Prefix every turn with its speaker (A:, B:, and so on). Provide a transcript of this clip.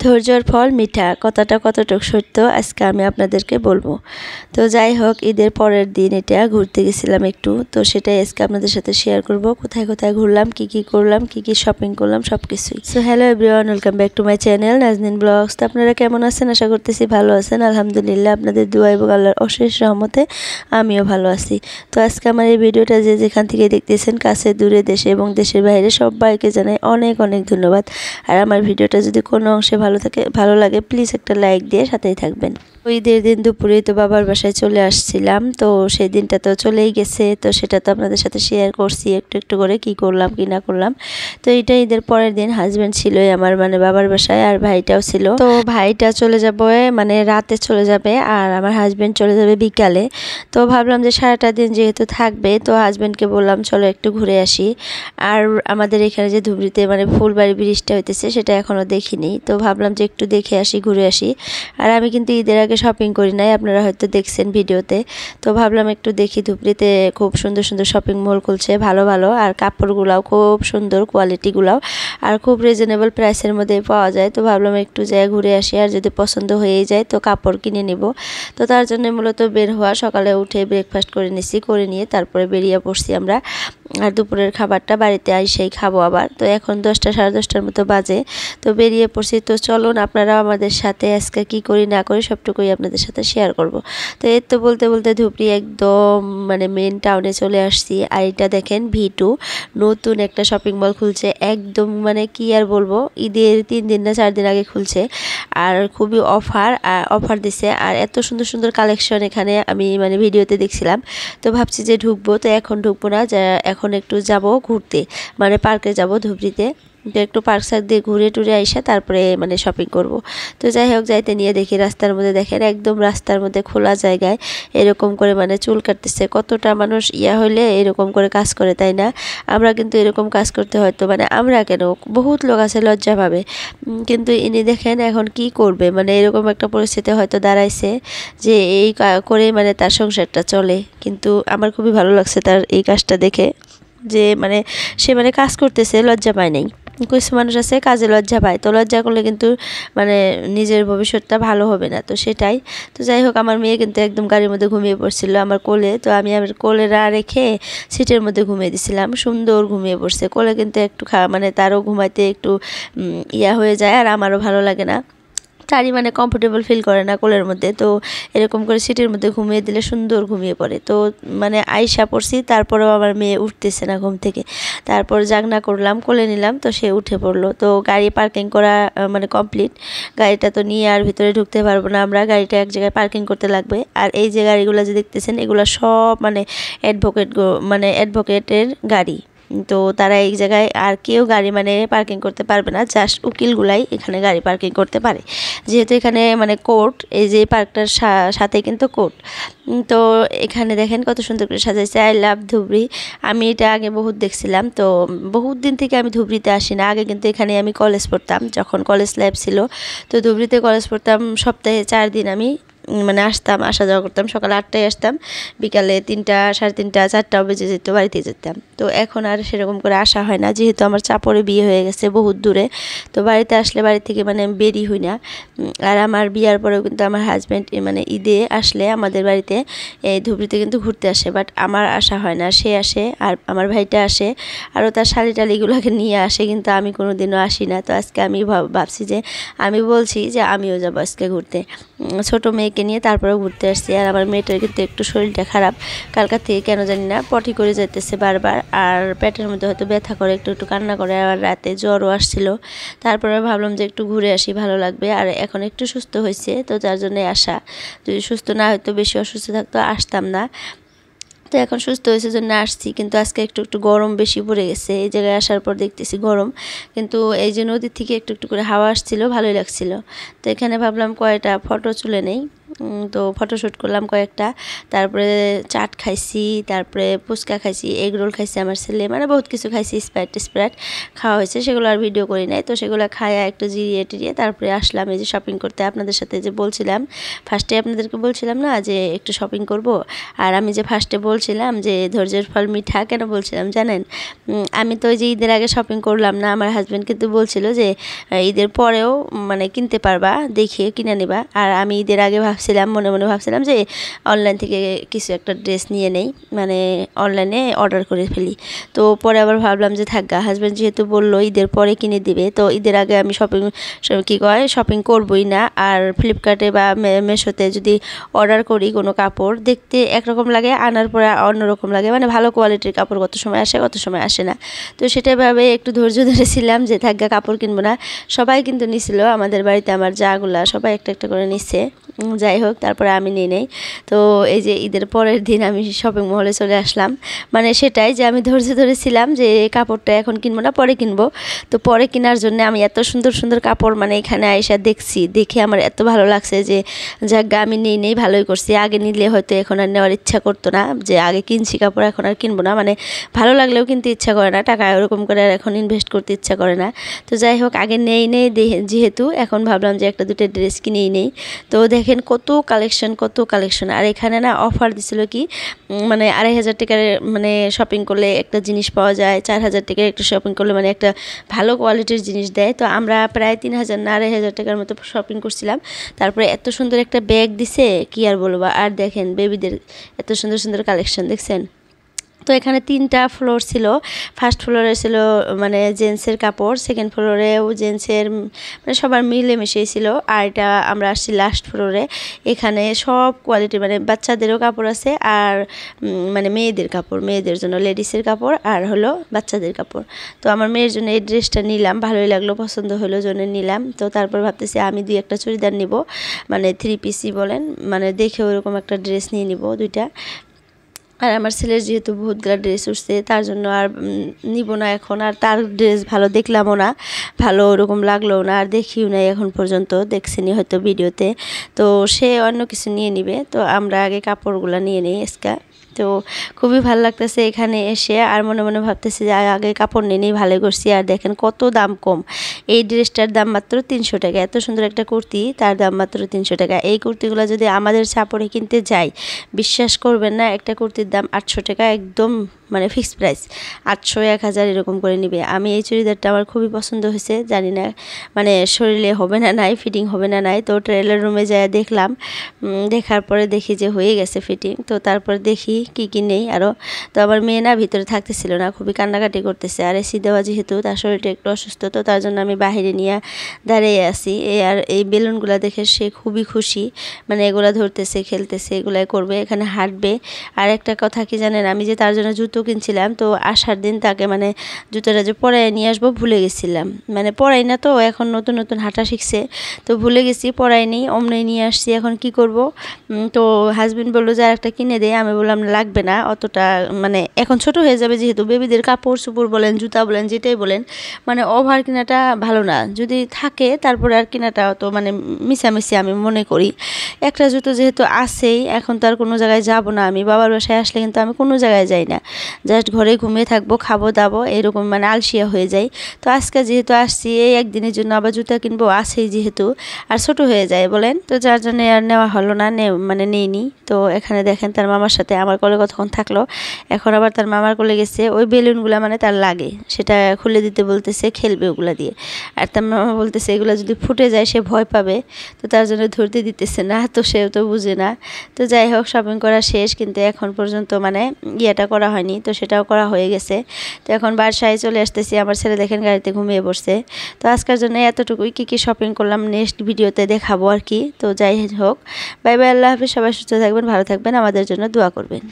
A: ধৈর্যর ফল মিঠা, কথাটা কতটুকু সত্য আজকে আমি আপনাদেরকে বলবো। তো যাই হোক, ঈদের পরের দিন এটা ঘুরতে গেছিলাম একটু, তো সেটাই আজকে আপনাদের সাথে শেয়ার করব। কোথায় কোথায় ঘুরলাম, কি কি করলাম, কি কি শপিং করলাম, সব কিছুই। So hello everyone, welcome back to my channel Nazneen vlogs. তো আপনারা কেমন আছেন? আশা করতেছি ভালো আছেন। আলহামদুলিল্লাহ, আপনাদের দোয়া এবং আল্লাহর অশেষ রহমতে আমিও ভালো আছি। তো আজকে আমার এই ভিডিওটা যে যেখান থেকে দেখতেছেন, কাছে দূরে, দেশে এবং দেশের বাইরে, সবাইকে জানাই অনেক অনেক ধন্যবাদ। আর আমার ভিডিওটা যদি কোনো অংশে ভালো লাগে প্লিজ একটা লাইক দিয়ে সাথেই থাকবেন। ঈদের দিন দুপুরে তো বাবার বাসায় চলে আসছিলাম, তো সেই দিনটা তো চলেই গেছে, তো সেটা তো আপনাদের সাথে শেয়ার করছি একটু একটু করে কি করলাম কি না করলাম। তো এটা ঈদের পরের দিন হাজব্যান্ড ছিলই আমার বাবার বাসায়, আর ভাইটাও ছিল। তো ভাইটা চলে যাবে রাতে চলে যাবে, আর আমার হাজব্যান্ড চলে যাবে বিকালে। তো ভাবলাম যে সারাটা দিন যেহেতু থাকবে, তো হাজব্যান্ডকে বললাম চলো একটু ঘুরে আসি। আর আমাদের এখানে যে ধুবড়িতে ফুলবাড়ি ব্রিজটা হইতেছে সেটা এখনো দেখিনি, তো ভাবলাম যে একটু দেখে আসি, ঘুরে আসি। আর আমি কিন্তু ঈদের আগে শপিং করি নাই, আপনারা হয়তো দেখছেন ভিডিওতে। তো ভাবলাম একটু দেখি, ধুবড়িতে খুব সুন্দর সুন্দর শপিং মল খুলছে, ভালো ভালো, আর কাপড়গুলাও খুব সুন্দর, কোয়ালিটিগুলাও আর খুব রিজনেবল প্রাইসের মধ্যে পাওয়া যায়। তো ভাবলাম একটু যাই ঘুরে আসি, আর যদি পছন্দ হয়েই যায় তো কাপড় কিনে নিব। তো তার জন্য মূলত বের হওয়া, সকালে উঠে ব্রেকফাস্ট করে নিছি, করে নিয়ে তারপরে বেরিয়ে পড়ছি আমরা। আর দুপুরের খাবারটা বাড়িতে আইসেই খাবো আবার। তো এখন 10টা সাড়ে 10টার মতো বাজে, তো বেরিয়ে পড়ছি। তো চলুন আপনারা আমাদের সাথে আজকে কি করি না করি সবটুকুই আপনাদের সাথে শেয়ার করব। তো এর তো বলতে বলতে ধুবড়ি একদম মেন টাউনে চলে আসছি। আর এটা দেখেন V2 নতুন একটা শপিং মল খুলছে, একদম কি আর বলবো, ঈদের 3 দিন না 4 দিন আগে খুলছে। আর খুবই অফার দিছে, আর এত সুন্দর সুন্দর কালেকশন এখানে আমি ভিডিওতে দেখছিলাম। তো ভাবছি যে ঢুকবো, তো এখন ঢুকবো না, এখন একটু যাব ঘুরতে, পার্কে যাব ধুবড়িতে। তো একটু পার্ক সাইড দিয়ে ঘুরে টুরে আইসা তারপরে শপিং করব। তো যাই হোক, যাইতে নিয়ে দেখি রাস্তার মধ্যে দেখেন একদম রাস্তার মধ্যে খোলা জায়গায় এরকম করে চুল কাটতেছে। কতটা মানুষ হইলে এরকম করে কাজ করে, তাই না? আমরা কিন্তু এরকম কাজ করতে হয়তো আমরা কেন, বহুত লোক আছে লজ্জা পাবে, কিন্তু ইনি দেখেন এখন কি করবে, এরকম একটা পরিস্থিতি হয়তো দাঁড়াইছে যে এই করে তার সংসারটা চলে। কিন্তু আমার খুবই ভালো লাগছে তার এই কাজটা দেখে, যে সে কাজ করতেছে, লজ্জা পায় নাই। কিছু মানুষ আছে কাজে লজ্জা পায়, তো লজ্জা করলে কিন্তু নিজের ভবিষ্যৎটা ভালো হবে না, তো সেটাই। তো যাই হোক, আমার মেয়ে কিন্তু একদম গাড়ির মধ্যে ঘুমিয়ে পড়ছিল আমার কোলে, তো আমি আমার কোলে রেখে সিটের মধ্যে ঘুমিয়ে দিছিলাম, সুন্দর ঘুমিয়ে পড়ছে কোলে। কিন্তু একটু তারও ঘুমাইতে একটু হয়ে যায়, আর আমারও ভালো লাগে না, তারই কমফোর্টেবল ফিল করে না কোলের মধ্যে। তো এরকম করে সিটের মধ্যে ঘুমিয়ে দিলে সুন্দর ঘুমিয়ে পড়ে। তো আইসা পড়ছি, তারপরেও আমার মেয়ে উঠতেছে না ঘুম থেকে। তারপর জাগনা করলাম, কোলে নিলাম, তো সে উঠে পড়লো। তো গাড়ি পার্কিং করা কমপ্লিট। গাড়িটা তো নিয়ে আর ভিতরে ঢুকতে পারবো না আমরা, গাড়িটা এক জায়গায় পার্কিং করতে লাগবে। আর এই যে গাড়িগুলো যে দেখতেছেন, এগুলো সব অ্যাডভোকেটের গাড়ি। তো তারা এই জায়গায় আর কেউ গাড়ি পার্কিং করতে পারবে না, জাস্ট উকিলগুলাই এখানে গাড়ি পার্কিং করতে পারে, যেহেতু এখানে কোর্ট, এই যে পার্কটার সাথে কিন্তু কোর্ট। তো এখানে দেখেন কত সুন্দর করে সাজাইছে, আই লাভ ধুবড়ি। আমি এটা আগে বহুত দেখছিলাম, তো বহুত দিন থেকে আমি ধুবড়িতে আসি না। আগে কিন্তু এখানে আমি কলেজ পড়তাম, যখন কলেজ লাইফ ছিল, তো ধুবড়িতে কলেজ পড়তাম। সপ্তাহে 4 দিন আমি আসতাম, আসা যাওয়া করতাম। সকালে 8টায় আসতাম, বিকালে 3টা সাড়ে 3টা 4টাও বেজে যেত, বাড়িতে যেতাম। তো এখন আর সেরকম করে আসা হয় না, যেহেতু আমার চাপড়ে বিয়ে হয়ে গেছে বহুত দূরে। তো বাড়িতে আসলে বাড়ি থেকে বেরি হই না। আর আমার বিয়ার পরেও কিন্তু আমার হাজব্যান্ড ঈদে আসলে আমাদের বাড়িতে এই ধুবড়িতে কিন্তু ঘুরতে আসে, বাট আমার আসা হয় না। সে আসে, আর আমার ভাইটা আসে, আরও তার শালি টালিগুলোকে নিয়ে আসে, কিন্তু আমি কোনোদিনও আসি না। তো আজকে আমি ভাবছি যে আমি বলছি যে আমিও যাবো আজকে ঘুরতে, ছোটো মেয়েকে নিয়ে তারপরেও ঘুরতে আসছি। আর আমার মেয়েটার কিন্তু একটু শরীরটা খারাপ, কালকার থেকে কেন জানি না পটি করে যেতেছে বারবার, আর পেটের মধ্যে হয়তো ব্যথা করে, একটু একটু কান্না করে, আর রাতে জ্বরও আসছিল। তারপরে ভাবলাম যে একটু ঘুরে আসি, ভালো লাগবে। আর এখন একটু সুস্থ হয়েছে, তো যার জন্যে আসা। যদি সুস্থ না হয়তো, বেশি অসুস্থ থাকতো, আসতাম না। তো এখন সুস্থ হয়েছে জন্য আসছি, কিন্তু আজকে একটু একটু গরম বেশি পড়ে গেছে। এই জায়গায় আসার পর দেখতেছি গরম, কিন্তু এই যে নদীর থেকে একটু একটু করে হাওয়া আসছিল, ভালোই লাগছিল। তো এখানে ভাবলাম কয়টা ফটো তুলে নেই। তো ফটোশ্যুট করলাম কয়েকটা, তারপরে চাট খাইছি, তারপরে ফুচকা খাইছি, এগ রোল খাইছি আমার ছেলে, মানে বহুত কিছু খাইছি, স্প্রাইট খাওয়া হয়েছে, সেগুলো আর ভিডিও করি নাই। তো সেগুলো খায়া একটু জিরিয়ে টিরিয়ে তারপরে আসলাম এই যে শপিং করতে। আপনাদের সাথে যে বলছিলাম ফার্স্টে, আপনাদেরকে বলছিলাম না যে একটু শপিং করব, আর আমি যে ফার্স্টে বলছিলাম যে ধৈর্যের ফল মিঠা, কেন বলছিলাম জানেন? আমি তো ওই যে ঈদের আগে শপিং করলাম না, আমার হাজব্যান্ড কিন্তু বলছিল যে ঈদের পরেও মানে কিনতে পারবা, দেখিয়ে কিনে নেবা। আর আমি ঈদের আগে ভাবছিলাম, মনে মনে ভাবছিলাম যে অনলাইন থেকে কিছু একটা ড্রেস নিয়ে নেই, মানে অনলাইনে অর্ডার করে ফেলি। তো পরে আবার ভাবলাম যে থাকগা, হাজব্যান্ড যেহেতু বললো ঈদের পরে কিনে দিবে, তো ঈদের আগে আমি শপিং করবই না। আর ফ্লিপকার্টে বা মেশোতে যদি অর্ডার করি কোনো কাপড়, দেখতে একরকম লাগে, আনার পরে অন্যরকম লাগে, মানে ভালো কোয়ালিটির কাপড় কত সময় আসে কত সময় আসে না। তো সেটা ভাবে একটু ধৈর্য ধরেছিলাম যে থাকগা কাপড় কিনবো না। সবাই কিন্তু নিছিল আমাদের বাড়িতে, আমার জাগুলা সবাই একটা একটা করে নিচ্ছে। যাই হোক, তারপরে আমি নিয়ে নেই। তো এই যে ঈদের পরের দিন আমি শপিং মহলে চলে আসলাম, মানে সেটাই যে আমি ধৈর্য ধরেছিলাম যে কাপড়টা এখন কিনবো না, পরে কিনবো। তো পরে কেনার জন্য আমি এত সুন্দর সুন্দর কাপড় মানে এখানে আইসা দেখছি, দেখে আমার এত ভালো লাগছে যে যাক আমি নেই ভালোই করছি। আগে নিলে হয়তো এখন আর নেওয়ার ইচ্ছা করতো না, যে আগে কিনছি কাপড় এখন আর কিনবো না, মানে ভালো লাগলেও কিনতে ইচ্ছা করে না, টাকা ওরকম করে আর এখন ইনভেস্ট করতে ইচ্ছা করে না। তো যাই হোক, আগে নেই যেহেতু এখন ভাবলাম যে একটা দুটো ড্রেস কিনেই নেই। তো দেখেন কত কালেকশন। আর এখানে না অফার দিছিল কি, মানে 2,500 টাকার মানে শপিং করলে একটা জিনিস পাওয়া যায়, 4,000 টাকার একটা শপিং করলে মানে একটা ভালো কোয়ালিটির জিনিস দেয়। তো আমরা প্রায় 3,000 না 2,500 টাকার মতো শপিং করছিলাম। তারপরে এত সুন্দর একটা ব্যাগ দিছে, কি আর বলবো। আর দেখেন বেবিদের এত সুন্দর সুন্দর কালেকশন দেখছেন। তো এখানে 3টা ফ্লোর ছিল। ফার্স্ট ফ্লোরে ছিল মানে জেন্টসের কাপড়, সেকেন্ড ফ্লোরেও জেন্টসের মানে সবার মিলেমিশেই ছিল। আর এটা আমরা আসছি লাস্ট ফ্লোরে। এখানে সব কোয়ালিটি মানে বাচ্চাদেরও কাপড় আছে, আর মানে মেয়েদের কাপড়, মেয়েদের জন্য লেডিসের কাপড়, আর হলো বাচ্চাদের কাপড়। তো আমার মেয়ের জন্য এই ড্রেসটা নিলাম, ভালোই লাগলো, পছন্দ হলো জন্য নিলাম। তো তারপর ভাবতেছি আমি 2-1টা চুড়িদার নিব, মানে 3 পিসই বলেন, মানে দেখে ওরকম একটা ড্রেস নিয়ে নিব 2টা। আর আমার ছেলের যেহেতু বহুতগুলো ড্রেস উঠছে, তার জন্য আর নিব না এখন। আর তার ড্রেস ভালো দেখলামও না, ভালো ওরকম লাগলো না, আর দেখিও নাই এখন পর্যন্ত, দেখছেনি হয়তো ভিডিওতে। তো সে অন্য কিছু নিয়ে নিবে, তো আমরা আগে কাপড়গুলো নিয়ে নিই এসকা। তো খুবই ভালো লাগতেছে এখানে এসে, আর মনে মনে ভাবতেছি যে আগে কাপড় নিয়ে নিই, ভালো করছি। আর দেখেন কত দাম কম, এই ড্রেসটার দাম মাত্র 300 টাকা। এত সুন্দর একটা কুর্তি, তার দাম মাত্র 300 টাকা। এই কুর্তিগুলো যদি আমাদের ছাপড়ে কিনতে যাই, বিশ্বাস করবেন না, একটা কুর্তির দাম 800 টাকা, একদম মানে ফিক্সড প্রাইস। 800, 1000 এরকম করে নিবে। আমি এই চুড়িদারটা আমার খুবই পছন্দ হয়েছে, জানি না মানে শরীরে হবে না নাই, ফিটিং হবে না নাই। তো ট্রেলার রুমে যায় দেখলাম, দেখার পরে দেখি যে হয়ে গেছে ফিটিং। তো তারপর দেখি কি নেই আরও। তো আমার মেয়ে না ভিতরে থাকতেছিল না, খুবই কান্নাকাটি করতেছে। আর এসি দেওয়া যেহেতু, তার শরীরটা একটু অসুস্থ, তো তার জন্য আমি বাহিরে নিয়ে দাঁড়িয়ে আছি। আর এই বেলুনগুলো দেখে সে খুবই খুশি, মানে এগুলা ধরতেছে, খেলতেছে, এগুলাই করবে, এখানে হাঁটবে। আর একটা কথা কি জানেন, আমি যে তার জন্য জুতো কিনছিলাম, তো আসার দিন তাকে মানে জুতোটা যে পরায় নিয়ে আসবো ভুলে গেছিলাম, মানে পরাই না, তো এখন নতুন নতুন হাঁটা শিখছে, তো ভুলে গেছি, পরাইনি, অমনি নিয়ে আসছি। এখন কি করব? তো হাজবেন্ড বললো যে আর একটা কিনে দেয়। আমি বললাম লাগবে না অতটা, মানে এখন ছোট হয়ে যাবে, যেহেতু বেবিদের কাপড় চোপড় বলেন, জুতা বলেন, যেটাই বলেন, মানে ওভার কেনাটা ভালো না। যদি থাকে তারপরে আর কেনাটা তো মানে মিশামিশি আমি মনে করি। একটা জুতো যেহেতু আছেই, এখন তো আর কোনো জায়গায় যাব না। আমি বাবার বাসায় আসলে কিন্তু আমি কোনো জায়গায় যাই না, জাস্ট ঘরে ঘুমিয়ে থাকবো, খাবো দাবো, এরকম মানে আলসিয়া হয়ে যাই। তো আজকে যেহেতু আসছি এই একদিনের জন্য, আবার জুতা কিনবো আছেই যেহেতু, আর ছোট হয়ে যায় বলেন, তো যার জন্য আর নেওয়া হলো না, মানে নেইনি। তো এখানে দেখেন তার মামার সাথে আমার কোলে কতক্ষণ থাকলো, এখন আবার তার মামার কোলে গেছে। ওই বেলুনগুলো মানে তার লাগে, সেটা খুলে দিতে বলতেছে, খেলবে ওগুলা দিয়ে। আর তার মামা বলতেছে এগুলো যদি ফুটে যায় সে ভয় পাবে, তো তার জন্য ধরতে দিতেছে না, তো সেও তো বুঝে না। তো যাই হোক, শপিং করা শেষ, কিন্তু এখন পর্যন্ত মানে ইয়েটা করা হয়নি, তো সেটাও করা হয়ে গেছে। তো এখন বাসায় চলে আসতেছি, আমার ছেলে দেখেন গাড়িতে ঘুমিয়ে পড়ছে। তো আজকের জন্য এতটুকুই, কি শপিং করলাম নেক্সট ভিডিওতে দেখাবো আর কি। তো যাই হোক, বাই বাই, আল্লাহ হাফিজ, সবাই সুস্থ থাকবেন, ভালো থাকবেন, আমাদের জন্য দোয়া করবেন।